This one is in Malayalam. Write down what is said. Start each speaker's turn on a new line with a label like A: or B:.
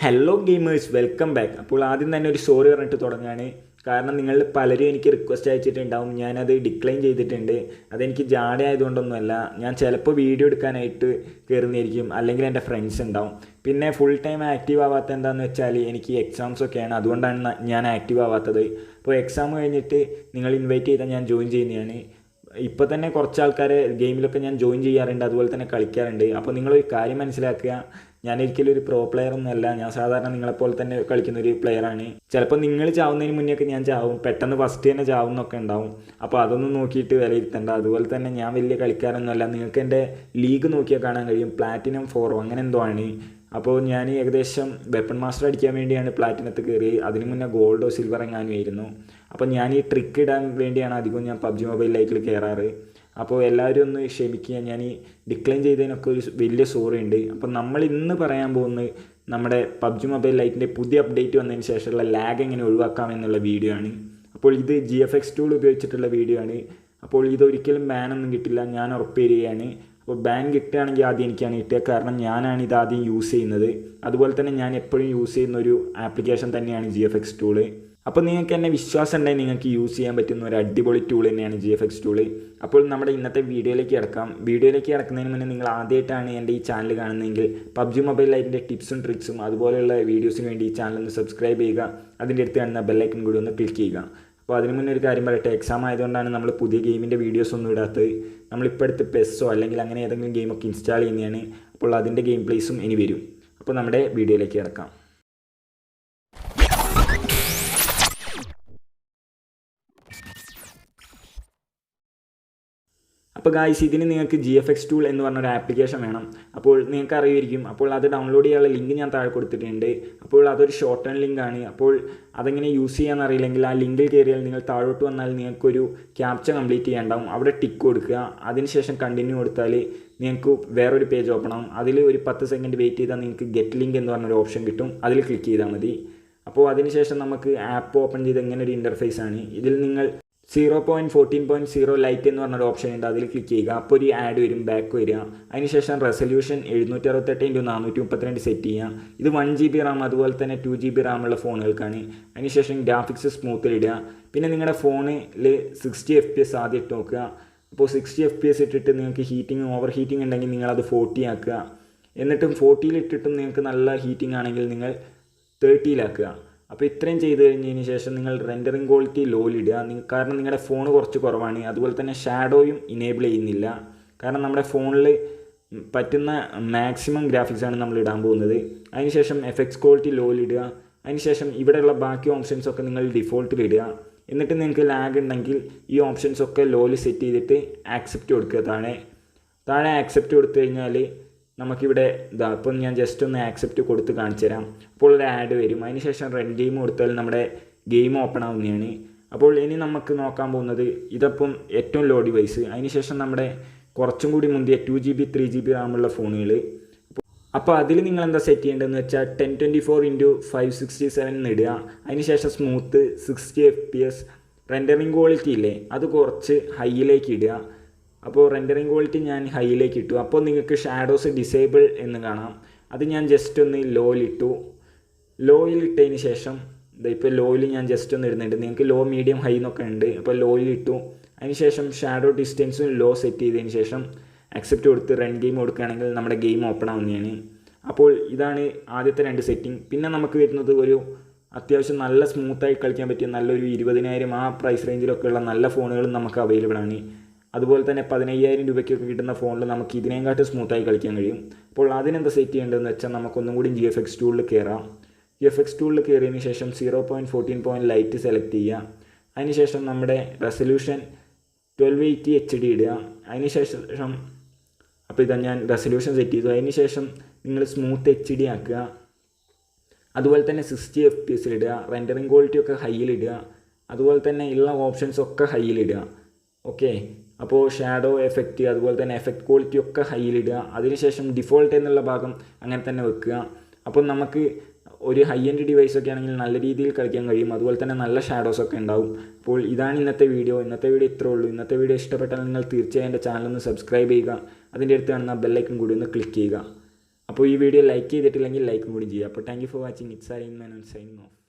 A: Hello gamers, welcome back. അപ്പോൾ ആദ്യം തന്നെ ഒരു സോറി പറഞ്ഞിട്ട് തുടങ്ങുകയാണ്. കാരണം നിങ്ങൾ പലരും എനിക്ക് റിക്വസ്റ്റ് അയച്ചിട്ടുണ്ടാവും, ഞാനത് ഡിക്ലൈൻ ചെയ്തിട്ടുണ്ട്. അതെനിക്ക് ജാടയായതുകൊണ്ടൊന്നുമല്ല. ഞാൻ ചിലപ്പോൾ വീഡിയോ എടുക്കാനായിട്ട് കയറുന്നതായിരിക്കും, അല്ലെങ്കിൽ എൻ്റെ ഫ്രണ്ട്സ് ഉണ്ടാവും. പിന്നെ ഫുൾ ടൈം ആക്റ്റീവ് ആവാത്ത എന്താണെന്ന് വെച്ചാൽ എനിക്ക് എക്സാംസൊക്കെയാണ്, അതുകൊണ്ടാണ് ഞാൻ ആക്റ്റീവ് ആവാത്തത്. അപ്പോൾ എക്സാം കഴിഞ്ഞിട്ട് നിങ്ങൾ ഇൻവൈറ്റ് ചെയ്താൽ ഞാൻ ജോയിൻ ചെയ്യുന്നതാണ്. ഇപ്പോൾ തന്നെ കുറച്ച് ആൾക്കാരെ ഗെയിമിലൊക്കെ ഞാൻ ജോയിൻ ചെയ്യാറുണ്ട്, അതുപോലെ തന്നെ കളിക്കാറുണ്ട്. അപ്പോൾ നിങ്ങളൊരു കാര്യം മനസ്സിലാക്കുക, ഞാൻ ഒരിക്കലും ഒരു പ്രോ പ്ലെയർ ഒന്നുമല്ല. ഞാൻ സാധാരണ നിങ്ങളെപ്പോലെ തന്നെ കളിക്കുന്ന ഒരു പ്ലെയറാണ്. ചിലപ്പോൾ നിങ്ങൾ ചാവുന്നതിന് മുന്നേ ഒക്കെ ഞാൻ ചാവും, പെട്ടെന്ന് ഫസ്റ്റ് തന്നെ ചാവുന്നൊക്കെ ഉണ്ടാവും. അപ്പോൾ അതൊന്നും നോക്കിയിട്ട് വിലയിരുത്തേണ്ട. അതുപോലെ തന്നെ ഞാൻ വലിയ കളിക്കാരൊന്നുമല്ല. നിങ്ങൾക്ക് എൻ്റെ ലീഗ് നോക്കിയാൽ കാണാൻ കഴിയും, പ്ലാറ്റിനം 4 അങ്ങനെ എന്തോ ആണ്. അപ്പോൾ ഞാൻ ഏകദേശം വെപ്പൺ മാസ്റ്റർ അടിക്കാൻ വേണ്ടിയാണ് പ്ലാറ്റിനത്ത് കയറി. അതിന് മുന്നേ ഗോൾഡോ സിൽവർ എങ്ങാനുമായിരുന്നു. അപ്പോൾ ഞാൻ ഈ ട്രിക്ക് ഇടാൻ വേണ്ടിയാണ് അധികം ഞാൻ പബ്ജി മൊബൈൽ ലൈറ്റിൽ കയറാറ്. അപ്പോൾ എല്ലാവരും ഒന്ന് ക്ഷമിക്കുക, ഞാൻ ഈ ഡിക്ലൈൻ ചെയ്തതിനൊക്കെ ഒരു വലിയ സോറി ഉണ്ട്. അപ്പോൾ നമ്മൾ ഇന്ന് പറയാൻ പോകുന്നത് നമ്മുടെ പബ്ജി മൊബൈൽ ലൈറ്റിൻ്റെ പുതിയ അപ്ഡേറ്റ് വന്നതിന് ശേഷമുള്ള ലാഗ് എങ്ങനെ ഒഴിവാക്കാമെന്നുള്ള വീഡിയോ ആണ്. അപ്പോൾ ഇത് GFX ടൂൾ ഉപയോഗിച്ചിട്ടുള്ള വീഡിയോ ആണ്. അപ്പോൾ ഇതൊരിക്കലും ബാനൊന്നും കിട്ടില്ല, ഞാൻ ഉറപ്പ് തരികയാണ്. അപ്പോൾ ബാൻ കിട്ടുകയാണെങ്കിൽ ആദ്യം എനിക്കാണ് കിട്ടുക, കാരണം ഞാനാണ് ഇതാദ്യം യൂസ് ചെയ്യുന്നത്. അതുപോലെ തന്നെ ഞാൻ എപ്പോഴും യൂസ് ചെയ്യുന്ന ഒരു ആപ്ലിക്കേഷൻ തന്നെയാണ് GFX ടൂള്. അപ്പോൾ നിങ്ങൾക്ക് എന്നെ വിശ്വാസം ഉണ്ടെങ്കിൽ നിങ്ങൾക്ക് യൂസ് ചെയ്യാൻ പറ്റുന്ന ഒരു അടിപൊളി ടൂൾ തന്നെയാണ് GFX ടൂള്. അപ്പോൾ നമ്മുടെ ഇന്നത്തെ വീഡിയോയിലേക്ക് കിടക്കാം. വീഡിയോയിലേക്ക് കിടക്കുന്നതിന് മുന്നേ നിങ്ങൾ ആദ്യമായിട്ടാണ് എൻ്റെ ഈ ചാനൽ കാണുന്നതെങ്കിൽ പബ്ജി മൊബൈൽ ലൈറ്റിൻ്റെ ടിപ്സും ട്രിക്സും അതുപോലെയുള്ള വീഡിയോസിന് വേണ്ടി ഈ ചാനൽ ഒന്ന് സബ്സ്ക്രൈബ് ചെയ്യുക. അതിൻ്റെ അടുത്ത് കാണുന്ന ബെല്ലൈക്കൺ കൂടി ഒന്ന് ക്ലിക്ക് ചെയ്യുക. അപ്പോൾ അതിന് മുന്നേ ഒരു കാര്യം പറയട്ടെ, എക്സാം ആയതുകൊണ്ടാണ് നമ്മൾ പുതിയ ഗെയിമിൻ്റെ വീഡിയോസ് ഒന്നും ഇടാത്തത്. നമ്മളിപ്പോൾ അടുത്ത് പെസ്സോ അല്ലെങ്കിൽ അങ്ങനെ ഏതെങ്കിലും ഗെയിമൊക്കെ ഇൻസ്റ്റാൾ ചെയ്യുന്നതാണ്. അപ്പോൾ അതിൻ്റെ ഗെയിം പ്ലേസും ഇനി വരും. അപ്പോൾ നമ്മുടെ വീഡിയോയിലേക്ക് കിടക്കാം. അപ്പോൾ ഗായ്സ്, ഇതിന് നിങ്ങൾക്ക് GFX ടൂൾ എന്ന് പറഞ്ഞൊരു ആപ്ലിക്കേഷൻ വേണം. അപ്പോൾ നിങ്ങൾക്ക് അറിയുമായിരിക്കും. അപ്പോൾ അത് ഡൗൺലോഡ് ചെയ്യാനുള്ള ലിങ്ക് ഞാൻ താഴെ കൊടുത്തിട്ടുണ്ട്. അപ്പോൾ അതൊരു ഷോർട്ട് ടേൺ ലിങ്കാണ്. അപ്പോൾ അതെങ്ങനെ യൂസ് ചെയ്യാൻ അറിയില്ലെങ്കിൽ ആ ലിങ്കിൽ കയറിയാൽ നിങ്ങൾ താഴോട്ട് വന്നാൽ നിങ്ങൾക്കൊരു ക്യാപ്ചർ കംപ്ലീറ്റ് ചെയ്യാനുണ്ടാവും. അവിടെ ടിക്ക് കൊടുക്കുക, അതിനുശേഷം കണ്ടിന്യൂ കൊടുത്താൽ നിങ്ങൾക്ക് വേറൊരു പേജ് ഓപ്പൺ ആവും. അതിൽ ഒരു 10 സെക്കൻഡ് വെയിറ്റ് ചെയ്താൽ നിങ്ങൾക്ക് ഗെറ്റ് ലിങ്ക് എന്ന് പറഞ്ഞൊരു ഓപ്ഷൻ കിട്ടും. അതിൽ ക്ലിക്ക് ചെയ്താൽ മതി. അപ്പോൾ അതിനുശേഷം നമുക്ക് ആപ്പ് ഓപ്പൺ ചെയ്ത് എങ്ങനെ ഒരു ഇൻ്റർഫേസ് ആണ്. ഇതിൽ നിങ്ങൾ 0.14.0 ലൈറ്റ് എന്ന് പറഞ്ഞൊരു ഓപ്ഷൻ ഉണ്ട്, അതിൽ ക്ലിക്ക് ചെയ്യുക. അപ്പോൾ ഒരു ആഡ് വരും, ബാക്ക് വരിക. അതിനുശേഷം റെസൊല്യൂഷൻ 768x432 സെറ്റ് ചെയ്യുക. ഇത് 1GB റാം അതുപോലെ തന്നെ 2GB റാമുള്ള ഫോണുകൾക്കാണ്. അതിനുശേഷം ഗ്രാഫിക്സ് സ്മൂത്തിലിടുക. പിന്നെ നിങ്ങളുടെ ഫോണിൽ 60 FPS ആദ്യം ഇട്ട് നോക്കുക. അപ്പോൾ 60 FPS ഇട്ടിട്ട് നിങ്ങൾക്ക് ഓവർ ഹീറ്റിംഗ് ഉണ്ടെങ്കിൽ നിങ്ങളത് 40 ആക്കുക. എന്നിട്ടും 40 ഇട്ടിട്ടും നിങ്ങൾക്ക് നല്ല ഹീറ്റിംഗ് ആണെങ്കിൽ നിങ്ങൾ 30 അപ്പോൾ ഇത്രയും ചെയ്ത് കഴിഞ്ഞതിന് ശേഷം നിങ്ങൾ റെൻഡറിങ് ക്വാളിറ്റി ലോയിലിടുക. കാരണം നിങ്ങളുടെ ഫോൺ കുറച്ച് കുറവാണ്. അതുപോലെ തന്നെ ഷാഡോയും ഇനേബിൾ ചെയ്യുന്നില്ല. കാരണം നമ്മുടെ ഫോണിൽ പറ്റുന്ന മാക്സിമം ഗ്രാഫിക്സാണ് നമ്മൾ ഇടാൻ പോകുന്നത്. അതിനുശേഷം എഫക്ട്സ് ക്വാളിറ്റി ലോയിലിടുക. അതിനുശേഷം ഇവിടെയുള്ള ബാക്കി ഓപ്ഷൻസൊക്കെ നിങ്ങൾ ഡിഫോൾട്ടിലിടുക. എന്നിട്ട് നിങ്ങൾക്ക് ലാഗ് ഉണ്ടെങ്കിൽ ഈ ഓപ്ഷൻസൊക്കെ ലോയിൽ സെറ്റ് ചെയ്തിട്ട് ആക്സെപ്റ്റ് കൊടുക്കുക. താഴെ ആക്സെപ്റ്റ് കൊടുത്തു കഴിഞ്ഞാൽ നമുക്കിവിടെ ഇപ്പം ഞാൻ ജസ്റ്റ് ഒന്ന് ആക്സെപ്റ്റ് കൊടുത്ത് കാണിച്ചു തരാം. അപ്പോൾ ഒരു ആഡ് വരും. അതിനുശേഷം റൺ ഗെയിം കൊടുത്താൽ നമ്മുടെ ഗെയിം ഓപ്പൺ ആവുന്നതാണ്. അപ്പോൾ ഇനി നമുക്ക് നോക്കാൻ പോകുന്നത് ഇതപ്പം ഏറ്റവും ലോ ഡിവൈസ്. അതിനുശേഷം നമ്മുടെ കുറച്ചും കൂടി മുന്തിയ 2GB 3GB റാമുള്ള ഫോണുകൾ. അപ്പോൾ അതിൽ നിങ്ങൾ എന്താ സെറ്റ് ചെയ്യേണ്ടതെന്ന് വെച്ചാൽ 1024x567 എന്ന് ഇടുക. അതിനുശേഷം സ്മൂത്ത് 60 FPS. റെൻഡറിങ് ക്വാളിറ്റി ഇല്ലേ, അത് കുറച്ച് ഹൈയിലേക്ക് ഇടുക. അപ്പോൾ റെൻഡറിങ് ക്വാളിറ്റി ഞാൻ ഹൈയിലേക്ക് ഇട്ടു. അപ്പോൾ നിങ്ങൾക്ക് ഷാഡോസ് ഡിസേബിൾ എന്ന് കാണാം. അത് ഞാൻ ജസ്റ്റ് ഒന്ന് ലോയിലിട്ടു. ലോയിലിട്ടതിന് ശേഷം ഇപ്പോൾ ലോയിൽ ഞാൻ ജസ്റ്റ് ഒന്ന് ഇടുന്നുണ്ട്. നിങ്ങൾക്ക് ലോ മീഡിയം ഹൈ എന്നൊക്കെ ഉണ്ട്. അപ്പോൾ ലോയിലിട്ടു. അതിനുശേഷം ഷാഡോ ഡിസ്റ്റൻസും ലോ സെറ്റ് ചെയ്തതിന് ശേഷം അക്സെപ്റ്റ് കൊടുത്ത് റൺ ഗെയിം കൊടുക്കുകയാണെങ്കിൽ നമ്മുടെ ഗെയിം ഓപ്പൺ ആവുന്നതാണ്. അപ്പോൾ ഇതാണ് ആദ്യത്തെ 2 സെറ്റിംഗ്. പിന്നെ നമുക്ക് വരുന്നത് ഒരു അത്യാവശ്യം നല്ല സ്മൂത്തായി കളിക്കാൻ പറ്റിയ നല്ലൊരു 20,000 ആ പ്രൈസ് റേഞ്ചിലൊക്കെയുള്ള നല്ല ഫോണുകളും നമുക്ക് അവൈലബിൾ ആണ്. അതുപോലെ തന്നെ 15,000 രൂപയ്ക്കൊക്കെ കിട്ടുന്ന ഫോണിൽ നമുക്ക് ഇതിനേക്കാട്ടും സ്മൂത്തായി കളിക്കാൻ കഴിയും. അപ്പോൾ അതിനെന്താ സെറ്റ് ചെയ്യേണ്ടതെന്ന് വെച്ചാൽ നമുക്കൊന്നും കൂടി GFX ടൂളിൽ കയറാം. GFX ടൂളിൽ കയറിയതിന് ശേഷം 0.14 ലൈറ്റ് സെലക്ട് ചെയ്യുക. അതിനുശേഷം നമ്മുടെ റെസൊല്യൂഷൻ 1280 HD ഇടുക. അതിനുശേഷം അപ്പോൾ ഇതാ ഞാൻ റെസൊല്യൂഷൻ സെറ്റ് ചെയ്തു. അതിനുശേഷം നിങ്ങൾ സ്മൂത്ത് HD ആക്കുക. അതുപോലെ തന്നെ 60 FPS ഇടുക. റെൻഡറിങ് ക്വാളിറ്റി ഒക്കെ ഹൈയിലിടുക. അതുപോലെ തന്നെ ഉള്ള ഓപ്ഷൻസൊക്കെ ഹൈയിലിടുക. ഓക്കെ, അപ്പോൾ ഷാഡോ എഫക്റ്റ് അതുപോലെ തന്നെ എഫക്റ്റ് ക്വാളിറ്റി ഒക്കെ ഹൈയിലിടുക. അതിനുശേഷം ഡിഫോൾട്ട് എന്നുള്ള ഭാഗം അങ്ങനെ തന്നെ വെക്കുക. അപ്പോൾ നമുക്ക് ഒരു ഹൈ എൻഡ് ഡിവൈസൊക്കെ ആണെങ്കിൽ നല്ല രീതിയിൽ കളിക്കാൻ കഴിയും. അതുപോലെ തന്നെ നല്ല ഷാഡോസൊക്കെ ഉണ്ടാവും. അപ്പോൾ ഇതാണ് ഇന്നത്തെ വീഡിയോ ഇത്രേ ഉള്ളൂ. ഇന്നത്തെ വീഡിയോ ഇഷ്ടപ്പെട്ടാൽ നിങ്ങൾ തീർച്ചയായും എൻ്റെ ചാനൽ ഒന്ന് സബ്സ്ക്രൈബ് ചെയ്യുക. അതിൻ്റെ അടുത്ത് കാണുന്ന ബെല്ലൈക്കൺ കൂടി ഒന്ന് ക്ലിക്ക് ചെയ്യുക. അപ്പോൾ ഈ വീഡിയോ ലൈക്ക് ചെയ്തിട്ടില്ലെങ്കിൽ ലൈക്കും കൂടി ചെയ്യുക. അപ്പോൾ thank you for watching. It's AravindMenon signing off.